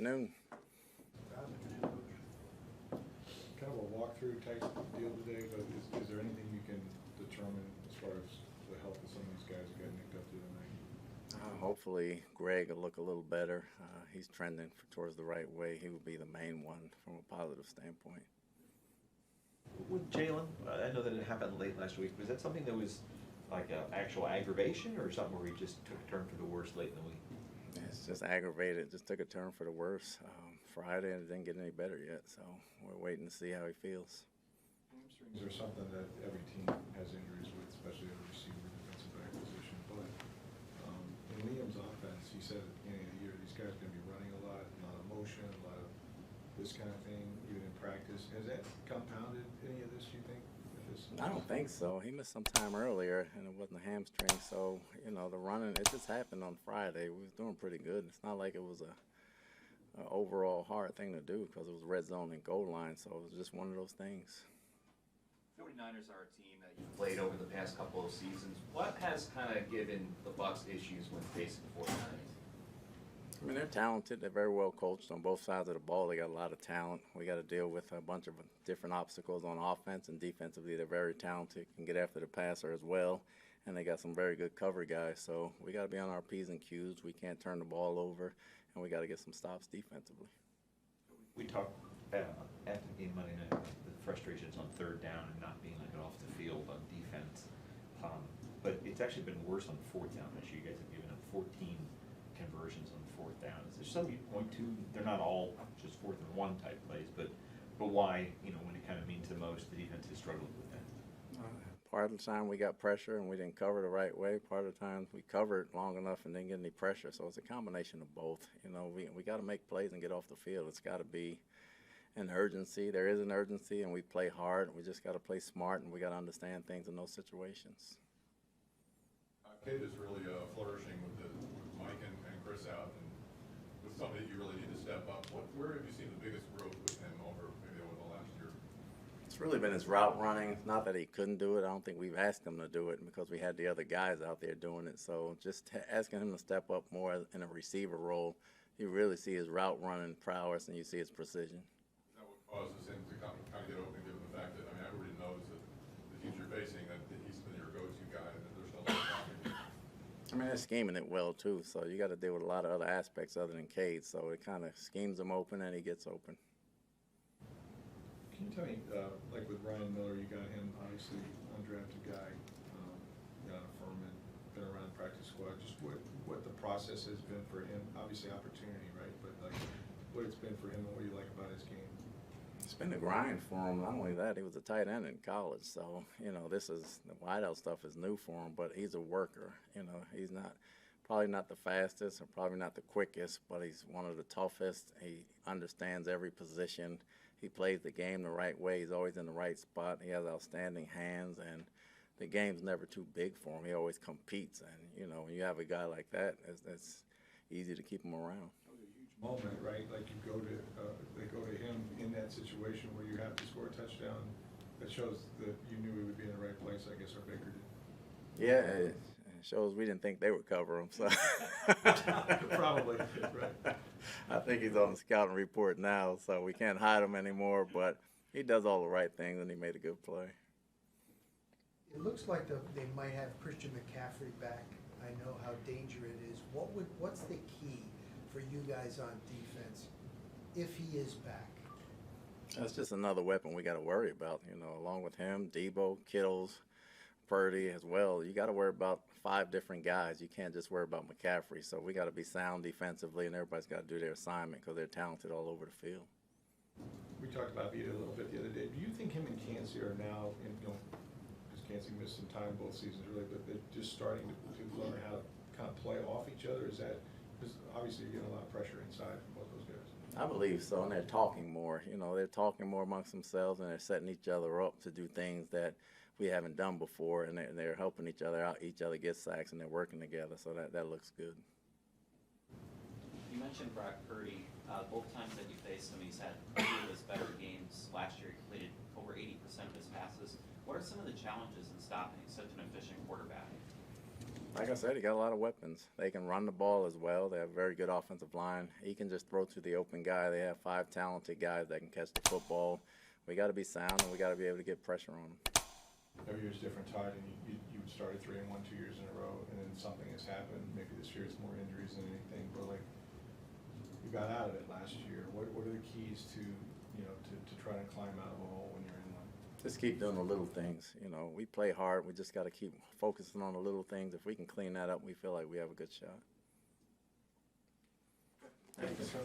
afternoon. Kind of a walkthrough type deal today, but is there anything you can determine as far as the health of some of these guys who got nicked up the other night? Hopefully Greg will look a little better. He's trending towards the right way. He will be the main one from a positive standpoint. With Jalen, I know that it happened late last week. Was that something that was like an actual aggravation or something where he just took a turn for the worse late in the week? It's just aggravated. Just took a turn for the worse Friday, and it didn't get any better yet. So we're waiting to see how he feels. Hamstrings are something that every team has injuries with, especially at the receiver, defensive back position. But in Liam's offense, he said at the beginning of the year, these guys are going to be running a lot of motion, a lot of this kind of thing, even in practice. Has that compounded any of this, you think? I don't think so. He missed some time earlier, and it wasn't a hamstring. So, the running, it just happened on Friday. We was doing pretty good. It's not like it was a overall hard thing to do because it was red zone and goal line. So it was just one of those things. 49ers are a team that you've played over the past couple of seasons. What has kind of given the Bucs issues when facing 49ers? I mean, they're talented. They're very well coached on both sides of the ball. They got a lot of talent. We got to deal with a bunch of different obstacles on offense and defensively. They're very talented, can get after the passer as well, and they got some very good cover guys. So we got to be on our P's and Q's. We can't turn the ball over, and we got to get some stops defensively. We talked after the game Monday night about the frustrations on third down and not being like off the field on defense. But it's actually been worse on fourth down this year. You guys have given up 14 conversions on fourth down. Is there something you point to? They're not all just 4th and 1 type plays, but why, when it kind of means the most, the defense has struggled with that? Part of the time we got pressure and we didn't cover the right way. Part of the time we covered long enough and didn't get any pressure. So it's a combination of both. We got to make plays and get off the field. It's got to be an urgency. There is an urgency, and we play hard. We just got to play smart, and we got to understand things in those situations. Kate is really flourishing with Mike and Chris out, and with somebody you really need to step up. Where have you seen the biggest growth with him over the last year? It's really been his route running. Not that he couldn't do it. I don't think we've asked him to do it because we had the other guys out there doing it. So just asking him to step up more in a receiver role, you really see his route running prowess and you see his precision. Is that what causes him to kind of get open, given the fact that, everybody knows that the teams you're facing, that he's been your go-to guy, and that there's no stopping him? They're scheming it well, too, so you got to deal with a lot of other aspects other than Cade, so it kind of schemes him open and he gets open. Can you tell me, like with Ryan Miller, you got him, obviously undrafted guy, got a Furman, been around practice squad, just what the process has been for him, obviously opportunity, right, but like what it's been for him and what you like about his game? It's been a grind for him. Not only that, he was a tight end in college, so this is the wideout stuff is new for him. But he's a worker. He's probably not the fastest or probably not the quickest, but he's one of the toughest. He understands every position. He plays the game the right way. He's always in the right spot. He has outstanding hands, and the game's never too big for him. He always competes, and when you have a guy like that, it's easy to keep him around. Moment, right? Like they go to him in that situation where you have to score a touchdown. That shows that you knew he would be in the right place. I guess, or Baker did. Yeah, it shows we didn't think they would cover him. So probably right. I think he's on the scouting report now, so we can't hide him anymore. But he does all the right things, and he made a good play. It looks like they might have Christian McCaffrey back. I know how dangerous it is. What's the key for you guys on defense if he is back? That's just another weapon we got to worry about. Along with him, Debo, Kittles, Purdy as well. You got to worry about 5 different guys. You can't just worry about McCaffrey. So we got to be sound defensively, and everybody's got to do their assignment because they're talented all over the field. We talked about Vita a little bit the other day. Do you think him and Cansey are now, because Cansey missed some time both seasons really, but they're just starting to learn how to kind of play off each other? Is that, because obviously you're getting a lot of pressure inside from both those guys. I believe so, and they're talking more. They're talking more amongst themselves, and they're setting each other up to do things that we haven't done before, and they're helping each other out. Each other gets sacks, and they're working together, so that looks good. You mentioned Brock Purdy. Both times that you faced him, he's had a few of his better games. Last year, he completed over 80% of his passes. What are some of the challenges in stopping such an efficient quarterback? Like I said, he got a lot of weapons. They can run the ball as well. They have a very good offensive line. He can just throw to the open guy. They have 5 talented guys that can catch the football. We got to be sound, and we got to be able to get pressure on them. Every year's different, Todd, and you started 3-1 2 years in a row, and then something has happened. Maybe this year it's more injuries than anything, but like, you got out of it last year. What are the keys to, to try to climb out of a hole when you're in one? Just keep doing the little things. You know, we play hard. We just got to keep focusing on the little things. If we can clean that up, we feel like we have a good shot. Thanks.